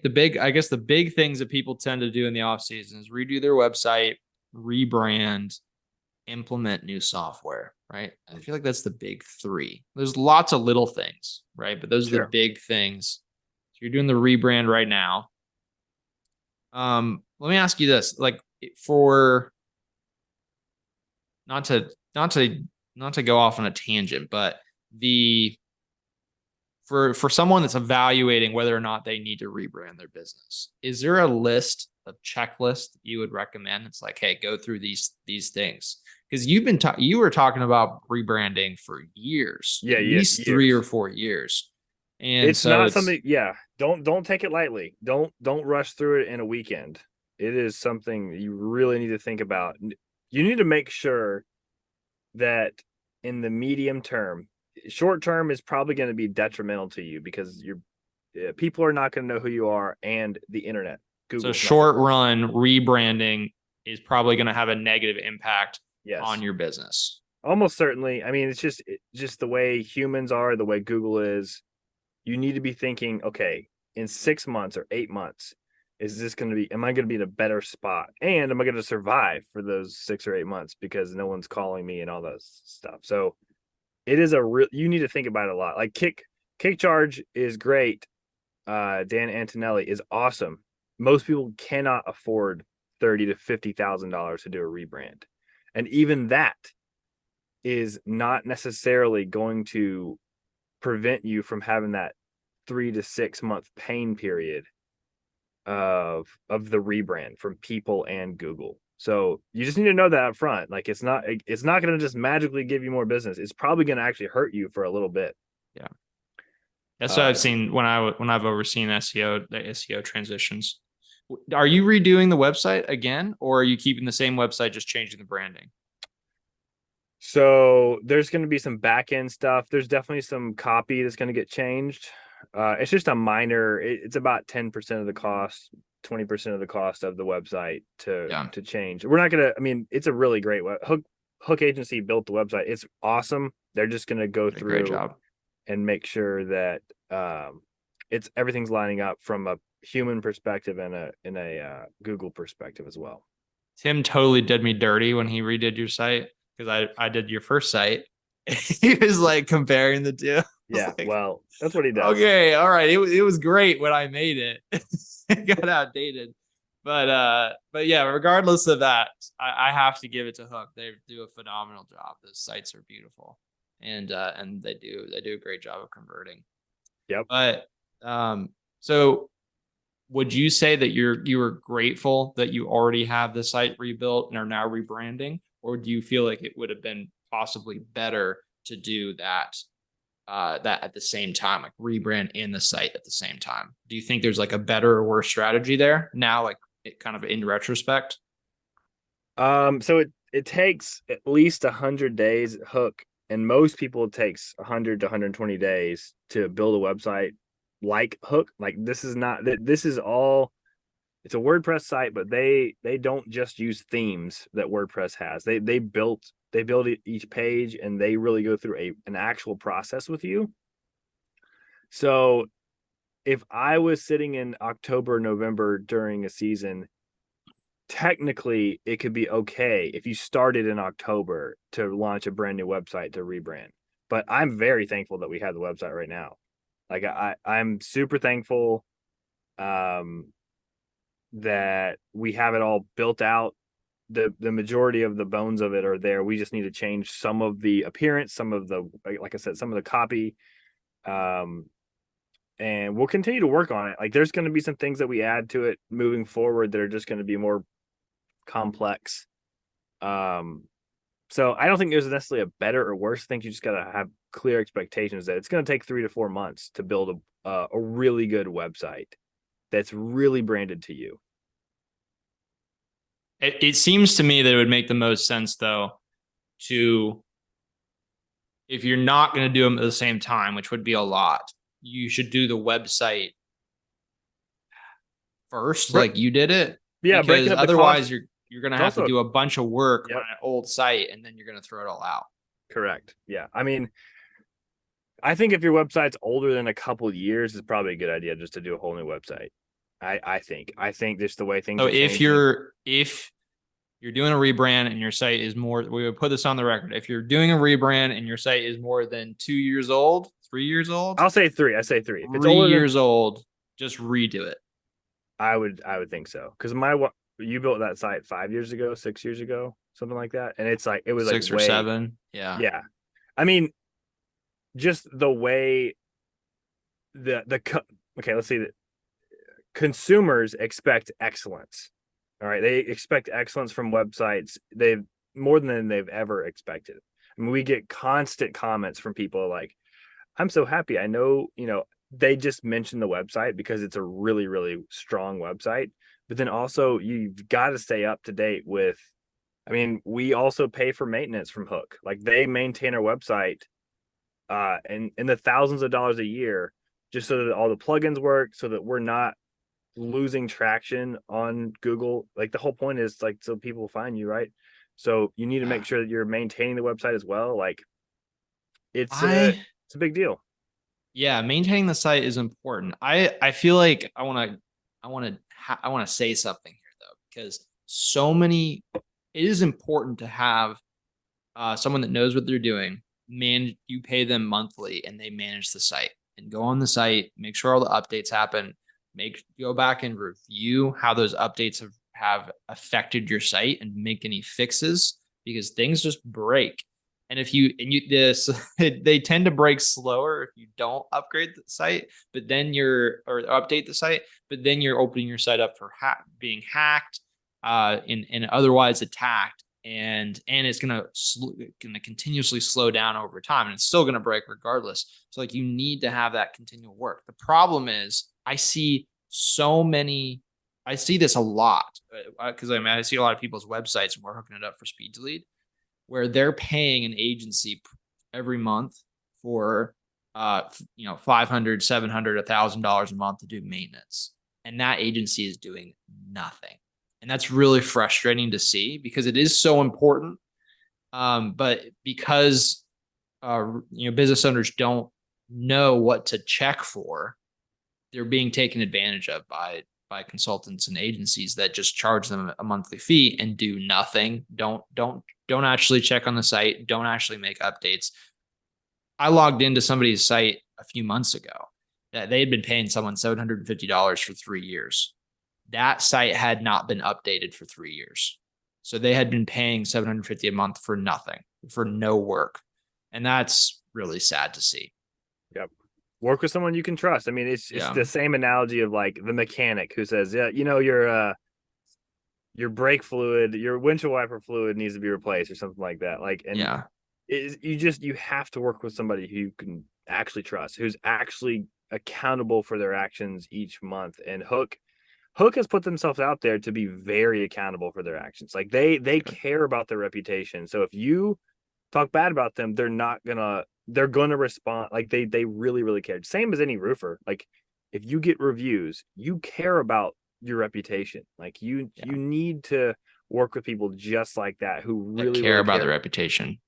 I guess the big things that people tend to do in the off season is redo their website, rebrand, implement new software, right? I feel like that's the big three. There's lots of little things, right? But those are the Sure. big things. So you're doing the rebrand right now. Let me ask you this, like for not to not to not to go off on a tangent, but the for someone that's evaluating whether or not they need to rebrand their business, is there a list, a checklist that you would recommend? It's like, hey, go through these things because you were talking about rebranding for years, Yeah, at yeah, least 3 or 4 years, and it's so not it's something. Yeah, don't take it lightly. Don't rush through it in a weekend. It is something you really need to think about. You need to make sure that in the medium term, short term is probably going to be detrimental to you because people are not going to know who you are, and the internet, so Google's not going short to. run rebranding is probably going to have a negative impact on Yes, your business. almost certainly. I mean, it's just the way humans are, the way Google is. You need to be thinking, okay, in 6 months or 8 months, is this going to be, am I going to be in a better spot? And am I going to survive for those 6 or 8 months because no one's calling me and all that stuff? So it is you need to think about it a lot. Like kick charge is great. Dan Antonelli is awesome. Most people cannot afford $30,000 to $50,000 to do a rebrand. And even that is not necessarily going to prevent you from having that 3 to 6 month pain period of the rebrand from people and Google. So you just need to know that up front. Like it's not going to just magically give you more business. It's probably going to actually hurt you for a little bit. Yeah, that's what I've So seen when I've overseen the SEO transitions. Are you redoing the website again, or are you keeping the same website, just changing the branding? there's going to be some back end stuff. There's definitely some copy that's going to get changed. It's just a minor. It's about 10% of the cost, 20% of the cost of the website to Yeah, to change. We're not gonna. I mean, it's a really great Hook Agency built the website. It's awesome. They're just gonna go did a great through job. and make sure that it's everything's lining up from a human perspective and a Google perspective as well. Tim totally did me dirty when he redid your site because I did your first site. He was like comparing the two. I was Yeah, like, well, that's what he does. okay, all right. It was great when I made it. It got outdated. But yeah, regardless of that, I have to give it to Hook. They do a phenomenal job. The sites are beautiful. And they do a great job of converting. Yep. But so would you say that you were grateful that you already have the site rebuilt and are now rebranding, or do you feel like it would have been possibly better to do that at the same time, like rebrand in the site at the same time? Do you think there's like a better or worse strategy there now, like it kind of in retrospect? So it takes at least 100 days Hook, and most people it takes 100 to 120 days to build a website like Hook. Like this is not this is all it's a WordPress site, but they don't just use themes that WordPress has. They build each page and they really go through an actual process with you. So if I was sitting in October, November during a season, technically it could be okay if you started in October to launch a brand new website to rebrand. But I'm very thankful that we have the website right now. Like I'm super thankful um that we have it all built out. The majority of the bones of it are there. We just need to change some of the appearance, some of the, like I said, some of the copy. Um and we'll continue to work on it. Like there's going to be some things that we add to it moving forward that are just going to be more complex. Um, so I don't think there's necessarily a better or worse. I think you just got to have clear expectations that it's going to take 3 to 4 months to build a really good website that's really branded to you. It seems to me that it would make the most sense though to, if you're not going to do them at the same time, which would be a lot, you should do the website first, like you did it, Yeah, breaking because up the otherwise cost. you're gonna It's have to also do a bunch of work on yep, an old site, and then you're gonna throw it all out. correct. Yeah, I mean, I think if your website's older than a couple years, it's probably a good idea just to do a whole new website. I think just the way things So are changing. if you're doing a rebrand and your site is more, we would put this on the record. If you're doing a rebrand and your site is more than 2 years old, 3 years old, I'll say three. I say three. If it's three older than, years old, just redo it. I would think so. Because you built that site 5 years ago, 6 years ago, something like that, and it's like it was like 6 or 7. Yeah. yeah. I mean, just the way okay, let's see that consumers expect excellence. All right, they expect excellence from websites. They've more than they've ever expected. I mean, we get constant comments from people like, "I'm so happy. I know, they just mentioned the website because it's a really, really strong website. But then also you've got to stay up to date with. I mean, we also pay for maintenance from Hook. Like they maintain our website, and in the thousands of dollars a year, just so that all the plugins work, so that we're not losing traction on Google. Like the whole point is like so people find you, right? So you need to make sure that you're maintaining the website as well. Like I it's a big deal. yeah, maintaining the site is important. I feel like I want to say something here though, because so many it is important to have someone that knows what they're doing. Man, you pay them monthly and they manage the site and go on the site, make sure all the updates happen, go back and review how those updates have affected your site and make any fixes because things just break. And if you and you this they tend to break slower if you don't upgrade the site, but then or update the site, but then you're opening your site up for being hacked, and otherwise attacked, and it's gonna continuously slow down over time, and it's still gonna break regardless. So like you need to have that continual work. The problem is I see this a lot because I see a lot of people's websites and we're hooking it up for speed delete where they're paying an agency every month for 500, 700, $1,000 a month to do maintenance, and that agency is doing nothing, and that's really frustrating to see because it is so important. But because business owners don't know what to check for, they're being taken advantage of by consultants and agencies that just charge them a monthly fee and do nothing. Don't actually check on the site. Don't actually make updates. I logged into somebody's site a few months ago that they had been paying someone $750 for 3 years. That site had not been updated for 3 years. So they had been paying $750 a month for nothing, for no work. And that's really sad to see. Yep. Work with someone you can trust. I mean, it's the same analogy of like the mechanic who says, yeah, your brake fluid, your windshield wiper fluid needs to be replaced or something like that. Like, and Yeah. you have to work with somebody who you can actually trust, who's actually accountable for their actions each month. And Hook has put themselves out there to be very accountable for their actions. Like they care about their reputation. So if you talk bad about them, they're gonna respond. Like they really, really care. Same as any roofer. Like if you get reviews, you care about your reputation. Like you need to work with people just like that who That really, care really about care. the reputation.